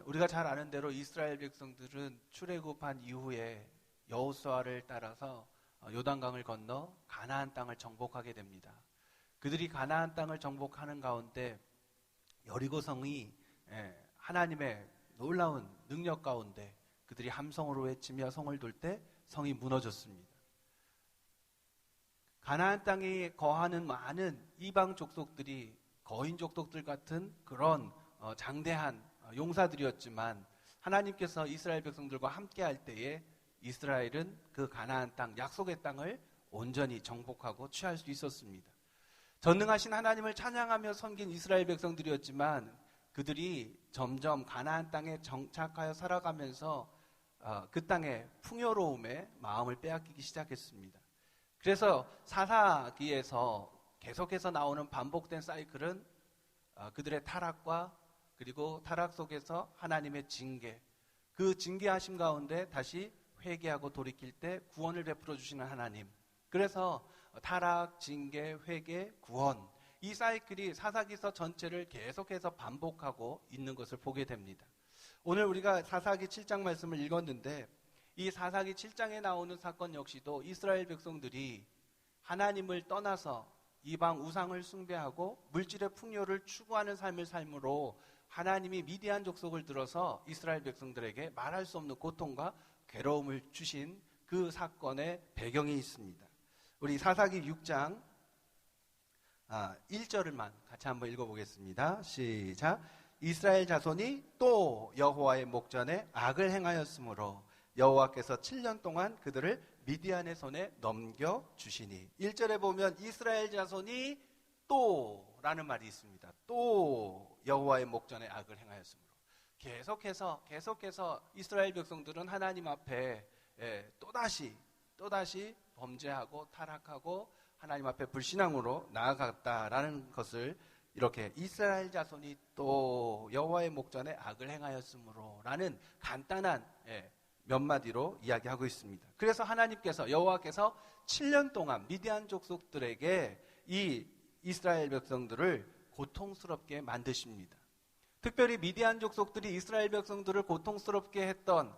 우리가 잘 아는 대로 이스라엘 백성들은 출애굽한 이후에 여호수아를 따라서 요단강을 건너 가나안 땅을 정복하게 됩니다. 그들이 가나안 땅을 정복하는 가운데 여리고성이 하나님의 놀라운 능력 가운데 그들이 함성으로 외치며 성을 돌 때 성이 무너졌습니다. 가나안 땅에 거하는 많은 이방 족속들이 거인 족속들 같은 그런 장대한 용사들이었지만 하나님께서 이스라엘 백성들과 함께 할 때에 이스라엘은 그 가나안 땅, 약속의 땅을 온전히 정복하고 취할 수 있었습니다. 전능하신 하나님을 찬양하며 섬긴 이스라엘 백성들이었지만 그들이 점점 가나안 땅에 정착하여 살아가면서 그 땅의 풍요로움에 마음을 빼앗기기 시작했습니다. 그래서 사사기에서 계속해서 나오는 반복된 사이클은 그들의 타락과 그리고 타락 속에서 하나님의 징계, 그 징계하심 가운데 다시 회개하고 돌이킬 때 구원을 베풀어 주시는 하나님. 그래서 타락, 징계, 회개, 구원, 이 사이클이 사사기서 전체를 계속해서 반복하고 있는 것을 보게 됩니다. 오늘 우리가 사사기 7장 말씀을 읽었는데 이 사사기 7장에 나오는 사건 역시도 이스라엘 백성들이 하나님을 떠나서 이방 우상을 숭배하고 물질의 풍요를 추구하는 삶을 삶으로 하나님이 미디안 족속을 들어서 이스라엘 백성들에게 말할 수 없는 고통과 괴로움을 주신 그 사건의 배경이 있습니다. 우리 사사기 6장 1절을만 같이 한번 읽어보겠습니다. 시작. 이스라엘 자손이 또 여호와의 목전에 악을 행하였으므로 여호와께서 7년 동안 그들을 미디안의 손에 넘겨주시니. 1절에 보면 이스라엘 자손이 또라는 말이 있습니다. 또 여호와의 목전에 악을 행하였으므로. 계속해서 이스라엘 백성들은 하나님 앞에 또다시 범죄하고 타락하고 하나님 앞에 불신앙으로 나아갔다라는 것을 이렇게 이스라엘 자손이 또 여호와의 목전에 악을 행하였으므로 라는 간단한 몇 마디로 이야기하고 있습니다. 그래서 하나님께서 여호와께서 7년 동안 미디안 족속들에게 이 이스라엘 백성들을 고통스럽게 만드십니다. 특별히 미디안 족속들이 이스라엘 백성들을 고통스럽게 했던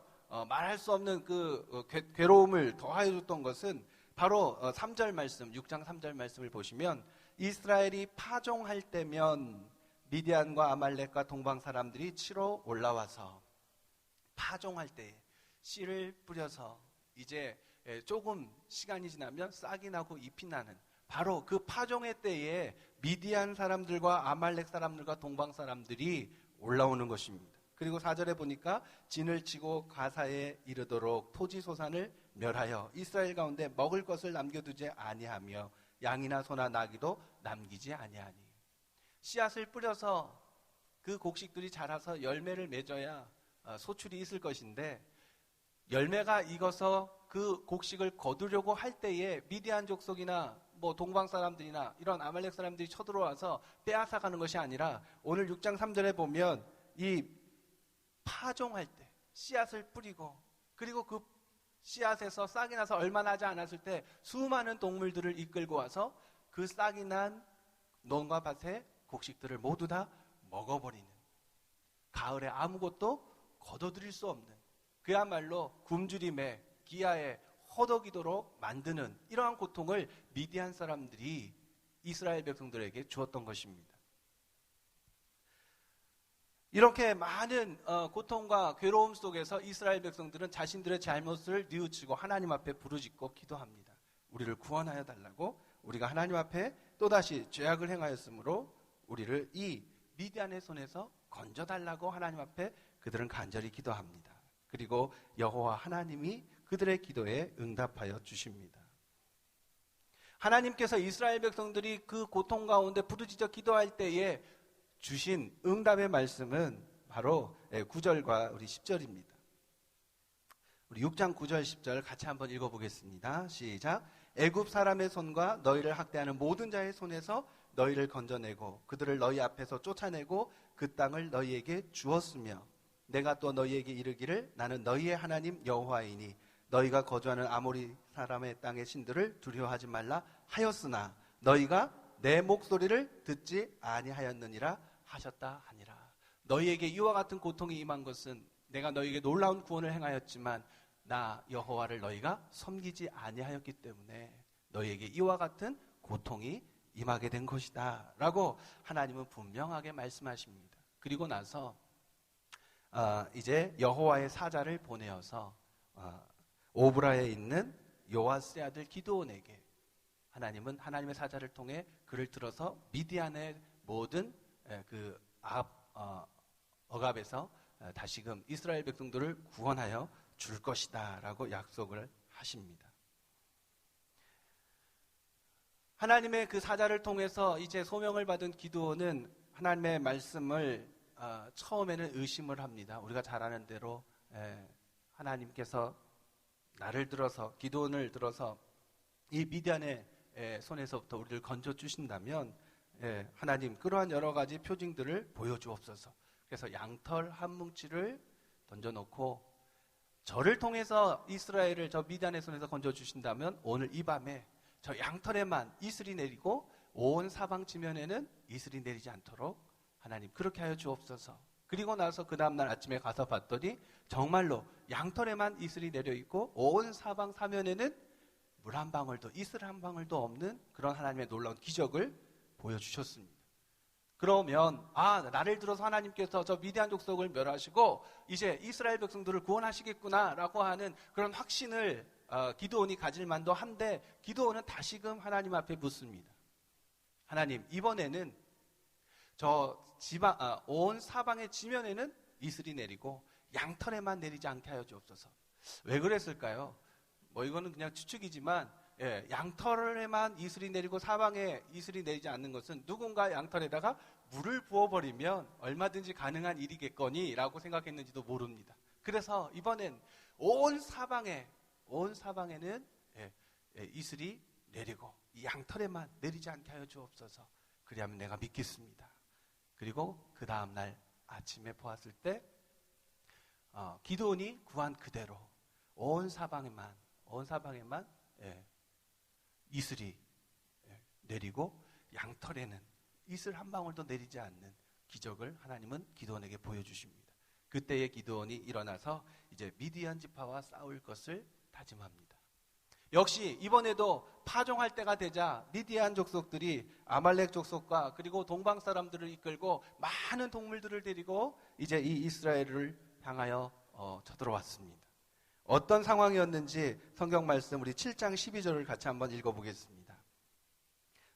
말할 수 없는 그 괴로움을 더하여 줬던 것은 바로 3절 말씀, 6장 3절 말씀을 보시면 이스라엘이 파종할 때면 미디안과 아말렉과 동방 사람들이 치러 올라와서 파종할 때에 씨를 뿌려서 이제 조금 시간이 지나면 싹이 나고 잎이 나는 바로 그 파종의 때에 미디안 사람들과 아말렉 사람들과 동방 사람들이 올라오는 것입니다. 그리고 4절에 보니까 진을 치고 가사에 이르도록 토지 소산을 멸하여 이스라엘 가운데 먹을 것을 남겨두지 아니하며 양이나 소나 나귀도 남기지 아니하니. 씨앗을 뿌려서 그 곡식들이 자라서 열매를 맺어야 소출이 있을 것인데 열매가 익어서 그 곡식을 거두려고 할 때에 미디안 족속이나 동방 사람들이나 이런 아말렉 사람들이 쳐들어와서 빼앗아가는 것이 아니라 오늘 6장 3절에 보면 이 파종할 때 씨앗을 뿌리고 그리고 그 씨앗에서 싹이 나서 얼마 나지 않았을 때 수많은 동물들을 이끌고 와서 그 싹이 난 논과 밭의 곡식들을 모두 다 먹어버리는, 가을에 아무것도 거둬들일 수 없는, 그야말로 굶주림에 기아에 허덕이도록 만드는 이러한 고통을 미디안 사람들이 이스라엘 백성들에게 주었던 것입니다. 이렇게 많은 고통과 괴로움 속에서 이스라엘 백성들은 자신들의 잘못을 뉘우치고 하나님 앞에 부르짖고 기도합니다. 우리를 구원하여 달라고, 우리가 하나님 앞에 또다시 죄악을 행하였으므로 우리를 이 미디안의 손에서 건져달라고 하나님 앞에 그들은 간절히 기도합니다. 그리고 여호와 하나님이 그들의 기도에 응답하여 주십니다. 하나님께서 이스라엘 백성들이 그 고통 가운데 부르짖어 기도할 때에 주신 응답의 말씀은 바로 9절과 우리 10절입니다. 우리 6장 9절 10절 같이 한번 읽어보겠습니다. 시작. 애굽 사람의 손과 너희를 학대하는 모든 자의 손에서 너희를 건져내고 그들을 너희 앞에서 쫓아내고 그 땅을 너희에게 주었으며 내가 또 너희에게 이르기를 나는 너희의 하나님 여호와이니 너희가 거주하는 아모리 사람의 땅의 신들을 두려워하지 말라 하였으나 너희가 내 목소리를 듣지 아니하였느니라 하셨다 하니라. 너희에게 이와 같은 고통이 임한 것은 내가 너희에게 놀라운 구원을 행하였지만 나 여호와를 너희가 섬기지 아니하였기 때문에 너희에게 이와 같은 고통이 임하게 된 것이다 라고 하나님은 분명하게 말씀하십니다. 그리고 나서 이제 여호와의 사자를 보내어서 오브라에 있는 요아스의 아들 기드온에게 하나님은 하나님의 사자를 통해 그를 들어서 미디안의 모든 그 억압에서 다시금 이스라엘 백성들을 구원하여 줄 것이다 라고 약속을 하십니다. 하나님의 그 사자를 통해서 이제 소명을 받은 기드온은 하나님의 말씀을 처음에는 의심을 합니다. 우리가 잘 아는 대로 하나님께서 나를 들어서 기드온을 들어서 이 미디안의 손에서부터 우리를 건져 주신다면 하나님 그러한 여러 가지 표징들을 보여주옵소서. 그래서 양털 한 뭉치를 던져놓고 저를 통해서 이스라엘을 저 미디안의 손에서 건져 주신다면 오늘 이 밤에 저 양털에만 이슬이 내리고 온 사방 지면에는 이슬이 내리지 않도록 하나님 그렇게 하여 주옵소서. 그리고 나서 그 다음날 아침에 가서 봤더니 정말로 양털에만 이슬이 내려 있고 온 사방 사면에는 물 한 방울도 이슬 한 방울도 없는 그런 하나님의 놀라운 기적을 보여주셨습니다. 그러면 나를 들어서 하나님께서 저 미디안 족속을 멸하시고 이제 이스라엘 백성들을 구원하시겠구나라고 하는 그런 확신을 기드온이 가질 만도 한데 기드온은 다시금 하나님 앞에 묻습니다. 하나님 이번에는 온 사방의 지면에는 이슬이 내리고 양털에만 내리지 않게 하여 주옵소서. 왜 그랬을까요? 이거는 그냥 추측이지만 양털에만 이슬이 내리고 사방에 이슬이 내리지 않는 것은 누군가 양털에다가 물을 부어버리면 얼마든지 가능한 일이겠거니 라고 생각했는지도 모릅니다. 그래서 이번엔 온 사방에는 이슬이 내리고 이 양털에만 내리지 않게 하여 주옵소서. 그리하면 내가 믿겠습니다. 그리고 그 다음날 아침에 보았을 때 기드온이 구한 그대로 온 사방에만 이슬이 내리고 양털에는 이슬 한 방울도 내리지 않는 기적을 하나님은 기드온에게 보여주십니다. 그때의 기드온이 일어나서 이제 미디안 지파와 싸울 것을 다짐합니다. 역시 이번에도 파종할 때가 되자 미디안 족속들이 아말렉 족속과 그리고 동방 사람들을 이끌고 많은 동물들을 데리고 이제 이 이스라엘을 향하여 쳐들어왔습니다. 어떤 상황이었는지 성경 말씀 우리 7장 12절을 같이 한번 읽어보겠습니다.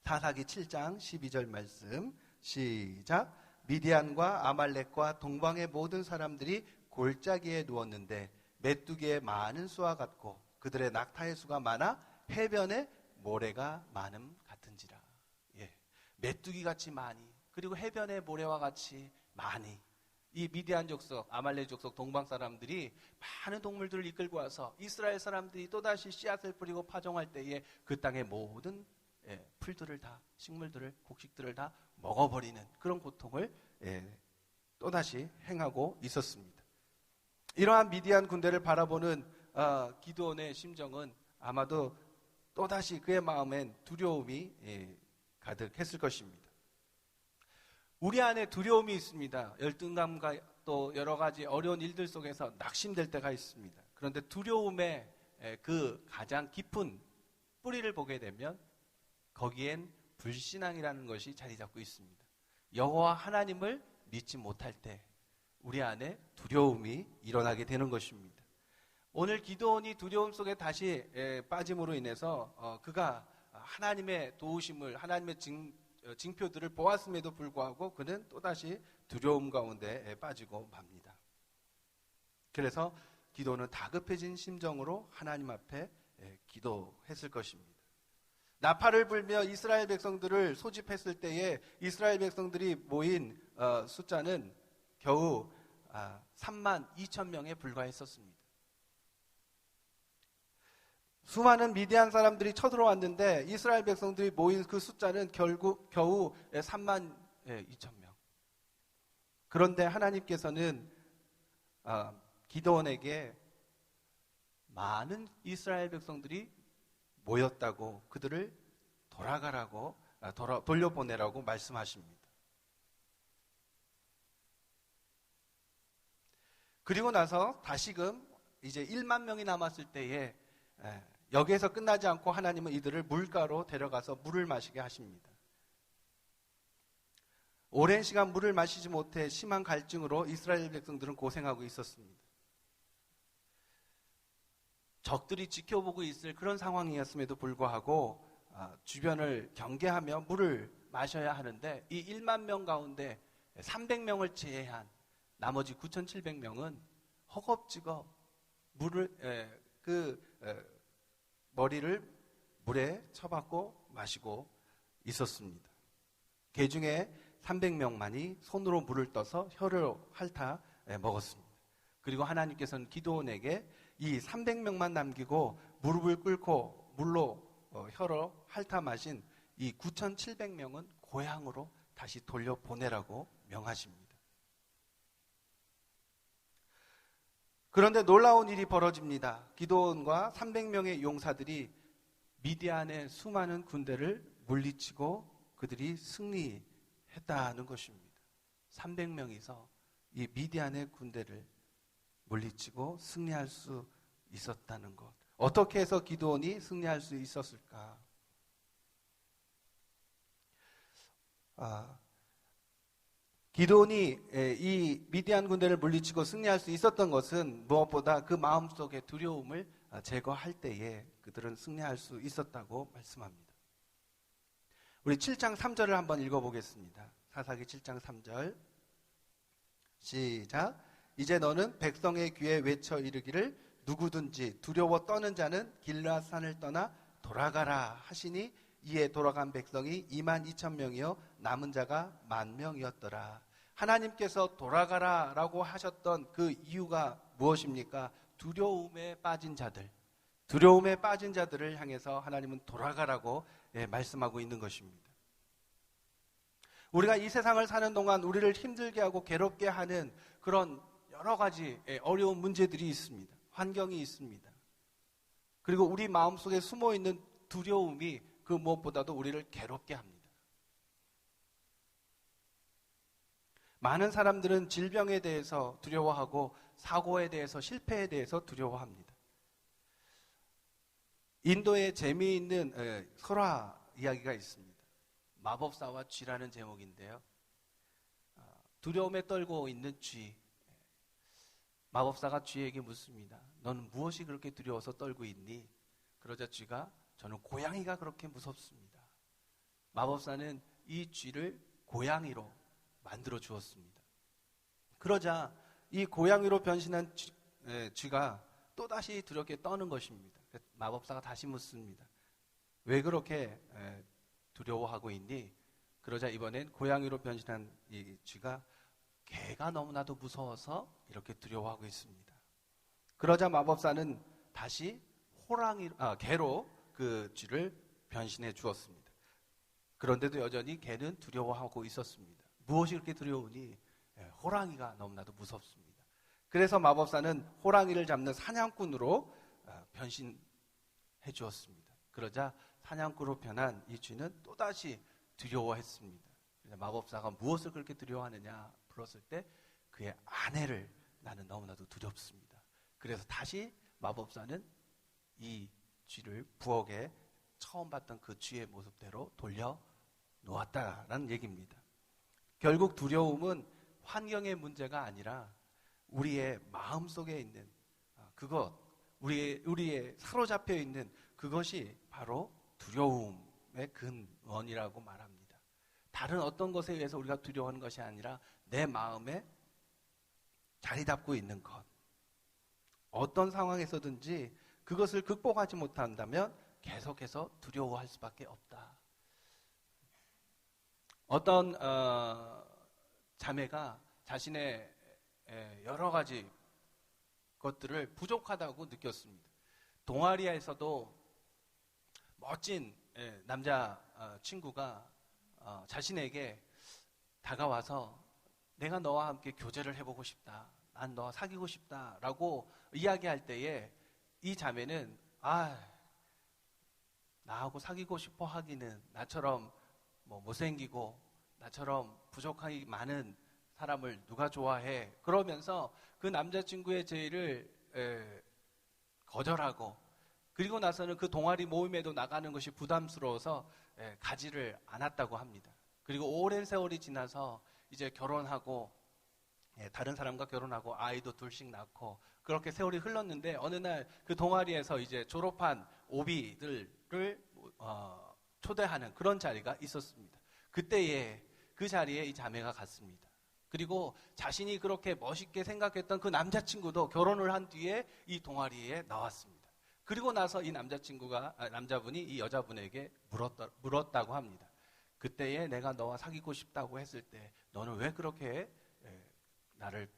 사사기 7장 12절 말씀 시작. 미디안과 아말렉과 동방의 모든 사람들이 골짜기에 누웠는데 메뚜기의 많은 수와 같고 그들의 낙타의 수가 많아 해변에 모래가 많음 같은지라. 메뚜기 같이 많이 그리고 해변의 모래와 같이 많이 이 미디안 족속, 아말렉 족속, 동방 사람들이 많은 동물들을 이끌고 와서 이스라엘 사람들이 또다시 씨앗을 뿌리고 파종할 때에 그 땅의 모든 풀들을 다, 식물들을, 곡식들을 다 먹어버리는 그런 고통을 또다시 행하고 있었습니다. 이러한 미디안 군대를 바라보는 기드온의 심정은 아마도 또다시 그의 마음엔 두려움이 가득했을 것입니다. 우리 안에 두려움이 있습니다. 열등감과 또 여러 가지 어려운 일들 속에서 낙심될 때가 있습니다. 그런데 두려움의 그 가장 깊은 뿌리를 보게 되면 거기엔 불신앙이라는 것이 자리 잡고 있습니다. 여호와 하나님을 믿지 못할 때 우리 안에 두려움이 일어나게 되는 것입니다. 오늘 기드온이 두려움 속에 다시 빠짐으로 인해서 그가 하나님의 도우심을 하나님의 징표들을 보았음에도 불구하고 그는 또다시 두려움 가운데 빠지고 맙니다. 그래서 기도는 다급해진 심정으로 하나님 앞에 기도했을 것입니다. 나팔을 불며 이스라엘 백성들을 소집했을 때에 이스라엘 백성들이 모인 숫자는 겨우 3만 2천 명에 불과했었습니다. 수많은 미디안 사람들이 쳐들어왔는데 이스라엘 백성들이 모인 그 숫자는 겨우 3만 2천 명. 그런데 하나님께서는 기드온에게 많은 이스라엘 백성들이 모였다고 그들을 돌려보내라고 말씀하십니다. 그리고 나서 다시금 이제 1만 명이 남았을 때에 여기에서 끝나지 않고 하나님은 이들을 물가로 데려가서 물을 마시게 하십니다. 오랜 시간 물을 마시지 못해 심한 갈증으로 이스라엘 백성들은 고생하고 있었습니다. 적들이 지켜보고 있을 그런 상황이었음에도 불구하고 주변을 경계하며 물을 마셔야 하는데 이 1만 명 가운데 300명을 제외한 나머지 9,700명은 허겁지겁 머리를 물에 쳐박고 마시고 있었습니다. 그 중에 300명만이 손으로 물을 떠서 혀를 핥아 먹었습니다. 그리고 하나님께서는 기드온에게 이 300명만 남기고 무릎을 꿇고 물로 혀로 핥아 마신 이 9,700명은 고향으로 다시 돌려보내라고 명하십니다. 그런데 놀라운 일이 벌어집니다. 기드온과 300명의 용사들이 미디안의 수많은 군대를 물리치고 그들이 승리했다는 것입니다. 300명이서 이 미디안의 군대를 물리치고 승리할 수 있었다는 것. 어떻게 해서 기드온이 승리할 수 있었을까? 기드온이 이 미디안 군대를 물리치고 승리할 수 있었던 것은 무엇보다 그 마음속의 두려움을 제거할 때에 그들은 승리할 수 있었다고 말씀합니다. 우리 7장 3절을 한번 읽어보겠습니다. 사사기 7장 3절 시작. 이제 너는 백성의 귀에 외쳐 이르기를 누구든지 두려워 떠는 자는 길라산을 떠나 돌아가라 하시니 이에 돌아간 백성이 22,000명이요 남은 자가 10,000명이었더라. 하나님께서 돌아가라 라고 하셨던 그 이유가 무엇입니까? 두려움에 빠진 자들을 향해서 하나님은 돌아가라고 말씀하고 있는 것입니다. 우리가 이 세상을 사는 동안 우리를 힘들게 하고 괴롭게 하는 그런 여러 가지 어려운 문제들이 있습니다. 환경이 있습니다. 그리고 우리 마음속에 숨어있는 두려움이 그 무엇보다도 우리를 괴롭게 합니다. 많은 사람들은 질병에 대해서 두려워하고 사고에 대해서, 실패에 대해서 두려워합니다. 인도에 재미있는 설화 이야기가 있습니다. 마법사와 쥐라는 제목인데요. 두려움에 떨고 있는 쥐. 마법사가 쥐에게 묻습니다. 너는 무엇이 그렇게 두려워서 떨고 있니? 그러자 쥐가 저는 고양이가 그렇게 무섭습니다. 마법사는 이 쥐를 고양이로 만들어 주었습니다. 그러자 이 고양이로 변신한 쥐가 또다시 두렵게 떠는 것입니다. 마법사가 다시 묻습니다. 왜 그렇게 두려워하고 있니? 그러자 이번엔 고양이로 변신한 이 쥐가 개가 너무나도 무서워서 이렇게 두려워하고 있습니다. 그러자 마법사는 다시 개로 그 쥐를 변신해 주었습니다. 그런데도 여전히 개는 두려워하고 있었습니다. 무엇이 그렇게 두려우니? 호랑이가 너무나도 무섭습니다. 그래서 마법사는 호랑이를 잡는 사냥꾼으로 변신해 주었습니다. 그러자 사냥꾼으로 변한 이 쥐는 또다시 두려워했습니다. 마법사가 무엇을 그렇게 두려워하느냐 물었을 때 그의 아내를 나는 너무나도 두렵습니다. 그래서 다시 마법사는 이 쥐를 부엌에 처음 봤던 그 쥐의 모습대로 돌려 놓았다라는 얘기입니다. 결국 두려움은 환경의 문제가 아니라 우리의 마음속에 있는 그것, 우리의 사로잡혀 있는 그것이 바로 두려움의 근원이라고 말합니다. 다른 어떤 것에 의해서 우리가 두려워하는 것이 아니라 내 마음에 자리 잡고 있는 것. 어떤 상황에서든지 그것을 극복하지 못한다면 계속해서 두려워할 수밖에 없다. 어떤 자매가 자신의 여러 가지 것들을 부족하다고 느꼈습니다. 동아리에서도 멋진 남자 친구가 자신에게 다가와서 내가 너와 함께 교제를 해보고 싶다. 난 너와 사귀고 싶다라고 이야기할 때에 이 자매는 나하고 사귀고 싶어 하기는 나처럼 못생기고 나처럼 부족함이 많은 사람을 누가 좋아해? 그러면서 그 남자친구의 제의를 거절하고, 그리고 나서는 그 동아리 모임에도 나가는 것이 부담스러워서 가지를 않았다고 합니다. 그리고 오랜 세월이 지나서 이제 결혼하고, 다른 사람과 결혼하고 아이도 둘씩 낳고 그렇게 세월이 흘렀는데, 어느 날 그 동아리에서 이제 졸업한 오비들을 초대하는 그런 자리가 있었습니다. 그때에 그 자리에 이 자매가 갔습니다. 그리고 자신이 그렇게 멋있게 생각했던 그 남자친구도 결혼을 한 뒤에 이 동아리에 나왔습니다. 그리고 나서 이 남자분이 이 여자분에게 물었다고 합니다. 그때에 내가 너와 사귀고 싶다고 했을 때 너는 왜 그렇게 나를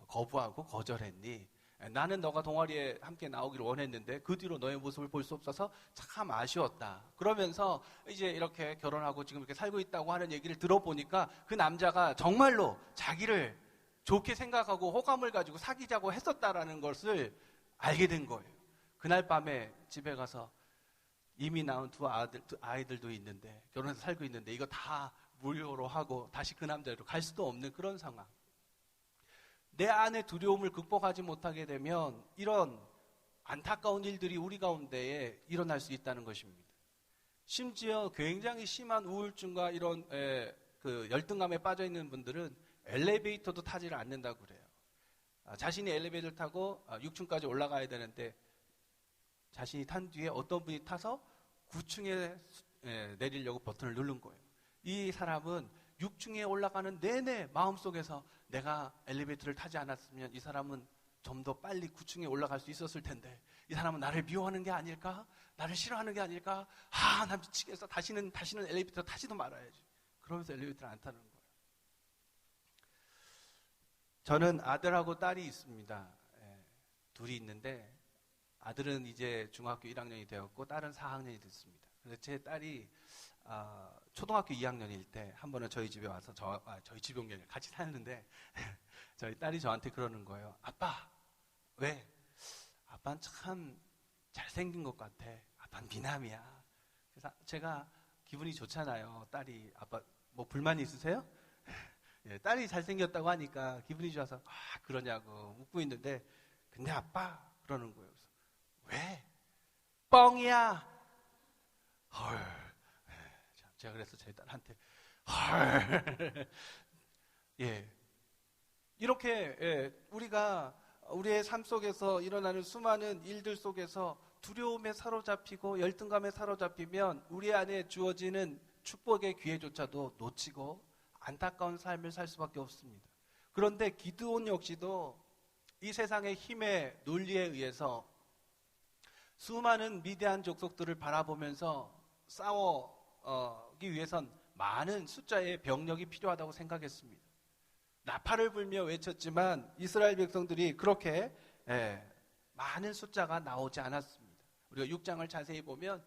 거부하고 거절했니? 나는 너가 동아리에 함께 나오기를 원했는데 그 뒤로 너의 모습을 볼 수 없어서 참 아쉬웠다. 그러면서 이제 이렇게 결혼하고 지금 이렇게 살고 있다고 하는 얘기를 들어보니까 그 남자가 정말로 자기를 좋게 생각하고 호감을 가지고 사귀자고 했었다라는 것을 알게 된 거예요. 그날 밤에 집에 가서 이미 낳은 두 아이들도 있는데, 결혼해서 살고 있는데 이거 다 무료로 하고 다시 그 남자로 갈 수도 없는 그런 상황. 내 안의 두려움을 극복하지 못하게 되면 이런 안타까운 일들이 우리 가운데에 일어날 수 있다는 것입니다. 심지어 굉장히 심한 우울증과 이런 그 열등감에 빠져 있는 분들은 엘리베이터도 타지를 않는다고 그래요. 자신이 엘리베이터를 타고 6층까지 올라가야 되는데 자신이 탄 뒤에 어떤 분이 타서 9층에 내리려고 버튼을 누른 거예요. 이 사람은 6층에 올라가는 내내 마음속에서 내가 엘리베이터를 타지 않았으면 이 사람은 좀 더 빨리 9층에 올라갈 수 있었을 텐데, 이 사람은 나를 미워하는 게 아닐까? 나를 싫어하는 게 아닐까? 나 미치겠어. 다시는 엘리베이터 타지도 말아야지. 그러면서 엘리베이터를 안 타는 거예요. 저는 아들하고 딸이 있습니다. 둘이 있는데 아들은 이제 중학교 1학년이 되었고 딸은 4학년이 됐습니다. 그래서 제 딸이 초등학교 2학년일 때 한 번은 저희 집에 와서 저희 집에 온 게 아니라 같이 살는데 저희 딸이 저한테 그러는 거예요. 아빠, 왜? 아빠는 참 잘생긴 것 같아. 아빠는 미남이야. 그래서 제가 기분이 좋잖아요. 딸이, 아빠 뭐 불만 있으세요? 딸이 잘생겼다고 하니까 기분이 좋아서 그러냐고 묻고 있는데, 근데 아빠 그러는 거예요. 그래서 왜? 뻥이야. 헐. 제가 그래서 제 딸한테 헐. 이렇게 우리가 우리의 삶 속에서 일어나는 수많은 일들 속에서 두려움에 사로잡히고 열등감에 사로잡히면 우리 안에 주어지는 축복의 기회조차도 놓치고 안타까운 삶을 살 수밖에 없습니다. 그런데 기드온 역시도 이 세상의 힘의 논리에 의해서 수많은 미디안 족속들을 바라보면서 싸우기 위해선 많은 숫자의 병력이 필요하다고 생각했습니다. 나팔을 불며 외쳤지만 이스라엘 백성들이 그렇게 많은 숫자가 나오지 않았습니다. 우리가 6장을 자세히 보면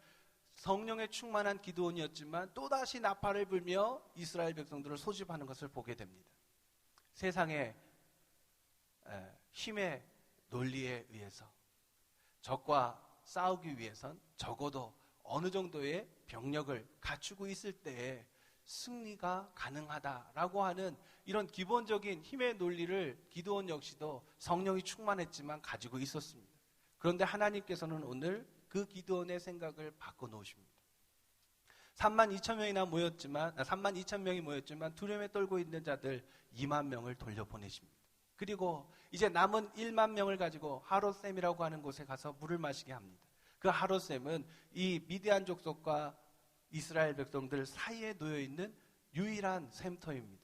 성령에 충만한 기드온이었지만 또다시 나팔을 불며 이스라엘 백성들을 소집하는 것을 보게 됩니다. 세상의 힘의 논리에 의해서 적과 싸우기 위해선 적어도 어느 정도의 병력을 갖추고 있을 때에 승리가 가능하다라고 하는 이런 기본적인 힘의 논리를 기드온 역시도 성령이 충만했지만 가지고 있었습니다. 그런데 하나님께서는 오늘 그 기드온의 생각을 바꿔놓으십니다. 3만 2천 명이 모였지만 두려움에 떨고 있는 자들 2만 명을 돌려보내십니다. 그리고 이제 남은 1만 명을 가지고 하롯셈이라고 하는 곳에 가서 물을 마시게 합니다. 그 하롯셈은 이 미디안 족속과 이스라엘 백성들 사이에 놓여있는 유일한 샘터입니다.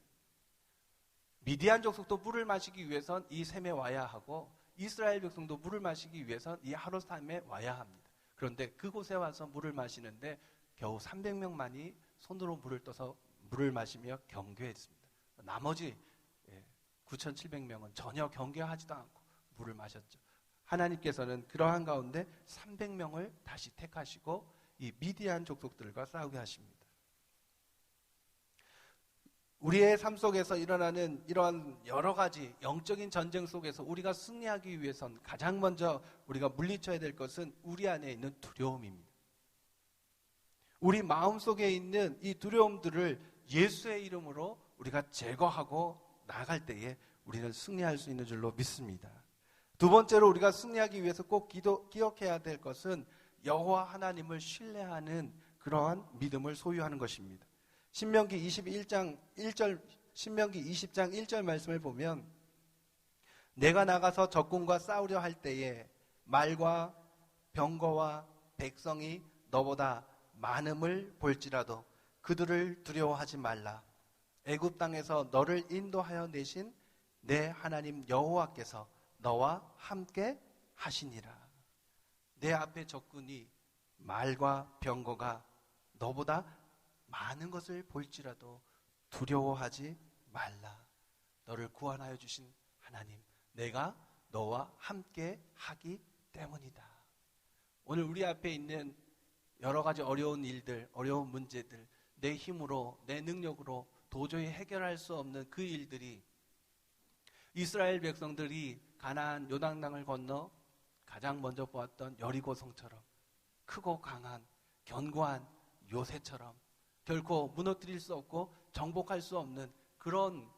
미디안 족속도 물을 마시기 위해선 이 샘에 와야 하고 이스라엘 백성도 물을 마시기 위해선 이 하롯셈에 와야 합니다. 그런데 그곳에 와서 물을 마시는데 겨우 300명만이 손으로 물을 떠서 물을 마시며 경계했습니다. 나머지 9,700명은 전혀 경계하지도 않고 물을 마셨죠. 하나님께서는 그러한 가운데 300명을 다시 택하시고 이 미디안 족속들과 싸우게 하십니다. 우리의 삶 속에서 일어나는 이러한 여러 가지 영적인 전쟁 속에서 우리가 승리하기 위해선 가장 먼저 우리가 물리쳐야 될 것은 우리 안에 있는 두려움입니다. 우리 마음속에 있는 이 두려움들을 예수의 이름으로 우리가 제거하고 나아갈 때에 우리는 승리할 수 있는 줄로 믿습니다. 두 번째로 우리가 승리하기 위해서 꼭 기억해야 될 것은 여호와 하나님을 신뢰하는 그러한 믿음을 소유하는 것입니다. 신명기 20장 1절 말씀을 보면 내가 나가서 적군과 싸우려 할 때에 말과 병거와 백성이 너보다 많음을 볼지라도 그들을 두려워하지 말라. 애굽 땅에서 너를 인도하여 내신 내 하나님 여호와께서 너와 함께 하시니라. 내 앞에 적군이 말과 병거가 너보다 많은 것을 볼지라도 두려워하지 말라. 너를 구원하여 주신 하나님, 내가 너와 함께 하기 때문이다. 오늘 우리 앞에 있는 여러 가지 어려운 일들, 어려운 문제들, 내 힘으로, 내 능력으로 도저히 해결할 수 없는 그 일들이 이스라엘 백성들이 가나안 요단강을 건너 가장 먼저 보았던 여리고성처럼 크고 강한 견고한 요새처럼 결코 무너뜨릴 수 없고 정복할 수 없는 그런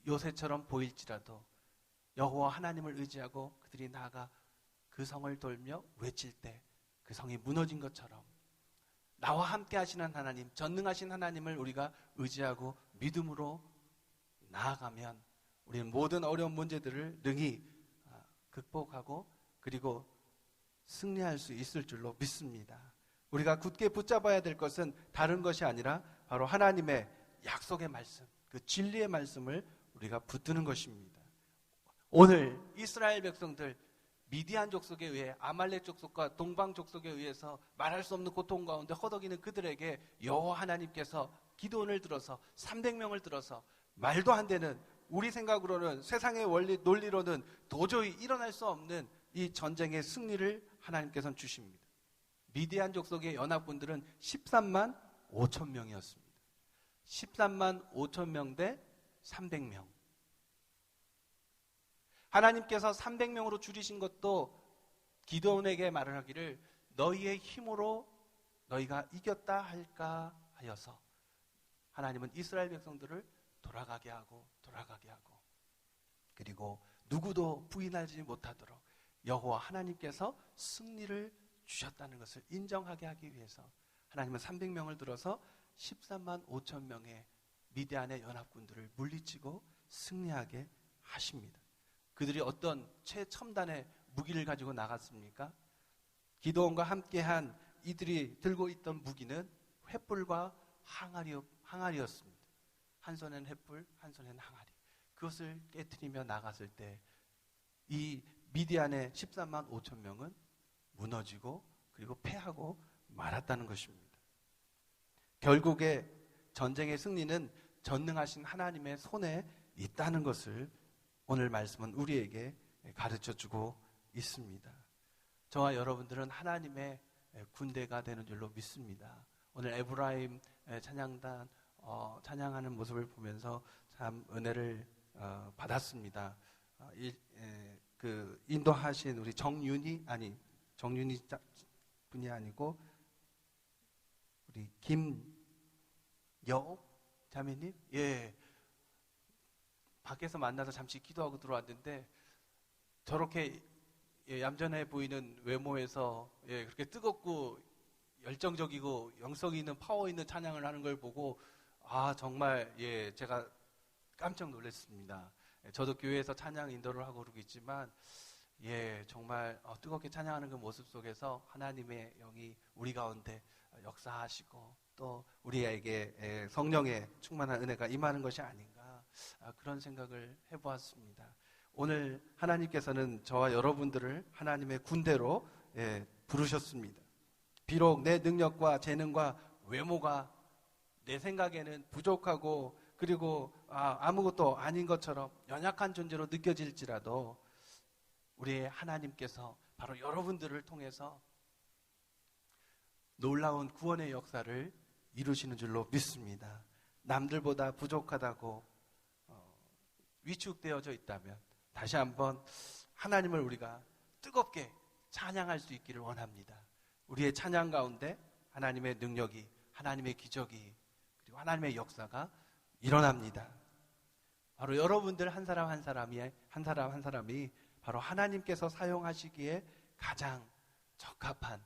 요새처럼 보일지라도 여호와 하나님을 의지하고 그들이 나아가 그 성을 돌며 외칠 때 그 성이 무너진 것처럼 나와 함께 하시는 하나님, 전능하신 하나님을 우리가 의지하고 믿음으로 나아가면 우리는 모든 어려운 문제들을 능히 극복하고 그리고 승리할 수 있을 줄로 믿습니다. 우리가 굳게 붙잡아야 될 것은 다른 것이 아니라 바로 하나님의 약속의 말씀, 그 진리의 말씀을 우리가 붙드는 것입니다. 오늘 이스라엘 백성들 미디안 족속에 의해 아말렉 족속과 동방 족속에 의해서 말할 수 없는 고통 가운데 허덕이는 그들에게 여호와 하나님께서 기도원을 들어서 300명을 들어서 말도 안 되는 우리 생각으로는 세상의 논리로는 도저히 일어날 수 없는 이 전쟁의 승리를 하나님께서는 주십니다. 미디안 족속의 연합군들은 13만 5천 명이었습니다. 13만 5천 명 대 300명. 하나님께서 300명으로 줄이신 것도 기드온에게 말을 하기를 너희의 힘으로 너희가 이겼다 할까 하여서 하나님은 이스라엘 백성들을 돌아가게 하고 그리고 누구도 부인하지 못하도록 여호와 하나님께서 승리를 주셨다는 것을 인정하게 하기 위해서 하나님은 300명을 들어서 13만 5천 명의 미디안의 연합군들을 물리치고 승리하게 하십니다. 그들이 어떤 최첨단의 무기를 가지고 나갔습니까? 기드온과 함께한 이들이 들고 있던 무기는 횃불과 항아리였습니다. 한 손엔 횃불, 한 손엔 항아리. 그것을 깨트리며 나갔을 때 이 미디안의 13만 5천 명은 무너지고 그리고 패하고 말았다는 것입니다. 결국에 전쟁의 승리는 전능하신 하나님의 손에 있다는 것을 오늘 말씀은 우리에게 가르쳐주고 있습니다. 저와 여러분들은 하나님의 군대가 되는 줄로 믿습니다. 오늘 에브라임 찬양단 찬양하는 모습을 보면서 참 은혜를 받았습니다. 그 인도하신 우리 정윤희 분이 아니고 우리 김여옥 자매님, 밖에서 만나서 잠시 기도하고 들어왔는데 저렇게 얌전해 보이는 외모에서 그렇게 뜨겁고 열정적이고 영성 있는 파워 있는 찬양을 하는 걸 보고 정말 제가 깜짝 놀랐습니다. 저도 교회에서 찬양 인도를 하고 그러고 있지만 정말 뜨겁게 찬양하는 그 모습 속에서 하나님의 영이 우리 가운데 역사하시고 또 우리에게 성령의 충만한 은혜가 임하는 것이 아닌가 그런 생각을 해보았습니다. 오늘 하나님께서는 저와 여러분들을 하나님의 군대로 부르셨습니다. 비록 내 능력과 재능과 외모가 내 생각에는 부족하고 그리고 아무것도 아닌 것처럼 연약한 존재로 느껴질지라도 우리의 하나님께서 바로 여러분들을 통해서 놀라운 구원의 역사를 이루시는 줄로 믿습니다. 남들보다 부족하다고 위축되어져 있다면 다시 한번 하나님을 우리가 뜨겁게 찬양할 수 있기를 원합니다. 우리의 찬양 가운데 하나님의 능력이, 하나님의 기적이, 그리고 하나님의 역사가 일어납니다. 바로 여러분들 한 사람 한 사람이 바로 하나님께서 사용하시기에 가장 적합한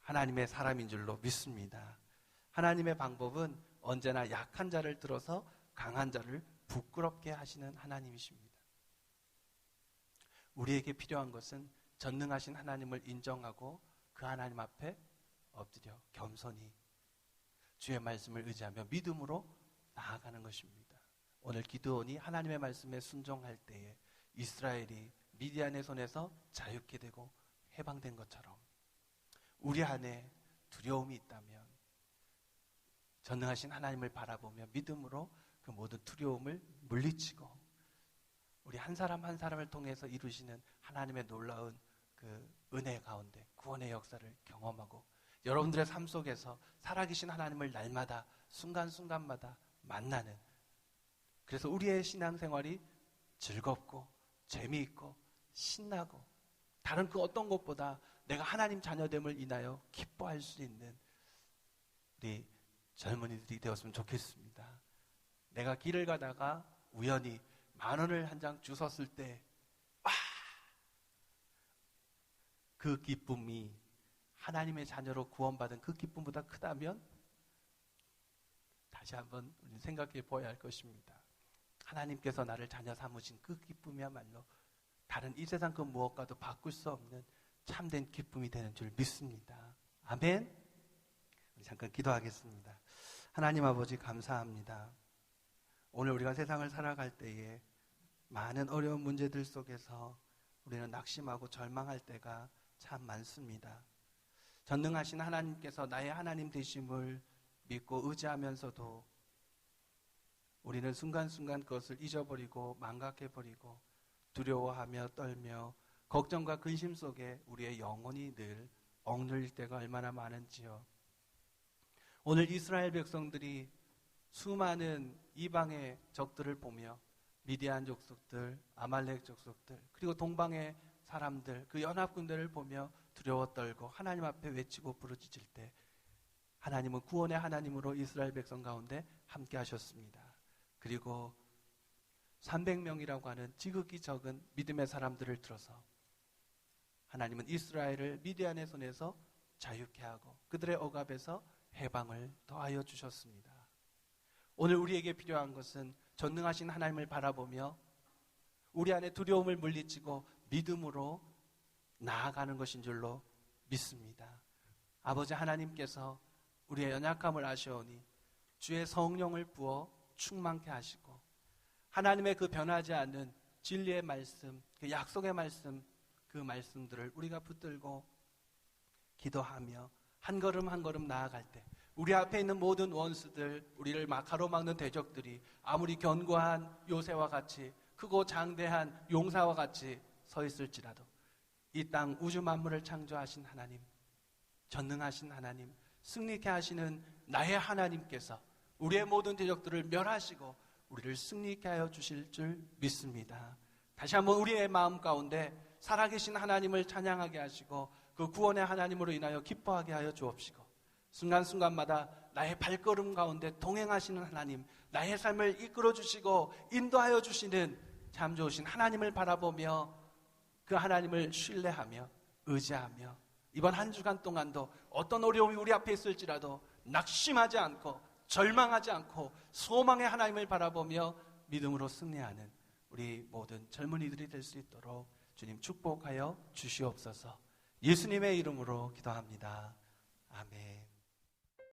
하나님의 사람인 줄로 믿습니다. 하나님의 방법은 언제나 약한 자를 들어서 강한 자를 부끄럽게 하시는 하나님이십니다. 우리에게 필요한 것은 전능하신 하나님을 인정하고 그 하나님 앞에 엎드려 겸손히 주의 말씀을 의지하며 믿음으로 나아가는 것입니다. 오늘 기드온이 하나님의 말씀에 순종할 때에 이스라엘이 미디안의 손에서 자유케 되고 해방된 것처럼 우리 안에 두려움이 있다면 전능하신 하나님을 바라보며 믿음으로 그 모든 두려움을 물리치고 우리 한 사람 한 사람을 통해서 이루시는 하나님의 놀라운 그 은혜 가운데 구원의 역사를 경험하고 여러분들의 삶 속에서 살아계신 하나님을 날마다 순간순간마다 만나는, 그래서 우리의 신앙생활이 즐겁고 재미있고 신나고 다른 그 어떤 것보다 내가 하나님 자녀됨을 인하여 기뻐할 수 있는 우리 젊은이들이 되었으면 좋겠습니다. 내가 길을 가다가 우연히 10,000원을 한 장 주웠을 때 그 기쁨이 하나님의 자녀로 구원받은 그 기쁨보다 크다면 다시 한번 우리는 생각해 보아야 할 것입니다. 하나님께서 나를 자녀 삼으신 그 기쁨이야말로 다른 이 세상 그 무엇과도 바꿀 수 없는 참된 기쁨이 되는 줄 믿습니다. 아멘. 우리 잠깐 기도하겠습니다. 하나님 아버지 감사합니다. 오늘 우리가 세상을 살아갈 때에 많은 어려운 문제들 속에서 우리는 낙심하고 절망할 때가 참 많습니다. 전능하신 하나님께서 나의 하나님 되심을 믿고 의지하면서도 우리는 순간순간 그것을 잊어버리고 망각해버리고 두려워하며 떨며 걱정과 근심 속에 우리의 영혼이 늘 억눌릴 때가 얼마나 많은지요. 오늘 이스라엘 백성들이 수많은 이방의 적들을 보며 미디안 족속들, 아말렉 족속들, 그리고 동방의 사람들, 그 연합군대를 보며 두려워 떨고 하나님 앞에 외치고 부르짖을 때 하나님은 구원의 하나님으로 이스라엘 백성 가운데 함께 하셨습니다. 그리고 300명이라고 하는 지극히 적은 믿음의 사람들을 들어서 하나님은 이스라엘을 미디안의 손에서 자유케 하고 그들의 억압에서 해방을 더하여 주셨습니다. 오늘 우리에게 필요한 것은 전능하신 하나님을 바라보며 우리 안에 두려움을 물리치고 믿음으로 나아가는 것인 줄로 믿습니다. 아버지 하나님께서 우리의 연약함을 아시오니 주의 성령을 부어 충만케 하시고 하나님의 그 변하지 않는 진리의 말씀, 그 약속의 말씀, 그 말씀들을 우리가 붙들고 기도하며 한 걸음 한 걸음 나아갈 때 우리 앞에 있는 모든 원수들, 우리를 가로막는 대적들이 아무리 견고한 요새와 같이 크고 장대한 용사와 같이 서 있을지라도 이 땅 우주 만물을 창조하신 하나님, 전능하신 하나님, 승리케 하시는 나의 하나님께서 우리의 모든 대적들을 멸하시고 우리를 승리케 하여 주실 줄 믿습니다. 다시 한번 우리의 마음 가운데 살아계신 하나님을 찬양하게 하시고 그 구원의 하나님으로 인하여 기뻐하게 하여 주옵시고 순간순간마다 나의 발걸음 가운데 동행하시는 하나님, 나의 삶을 이끌어 주시고 인도하여 주시는 참 좋으신 하나님을 바라보며 그 하나님을 신뢰하며 의지하며 이번 한 주간 동안도 어떤 어려움이 우리 앞에 있을지라도 낙심하지 않고 절망하지 않고 소망의 하나님을 바라보며 믿음으로 승리하는 우리 모든 젊은이들이 될 수 있도록 주님 축복하여 주시옵소서. 예수님의 이름으로 기도합니다. 아멘.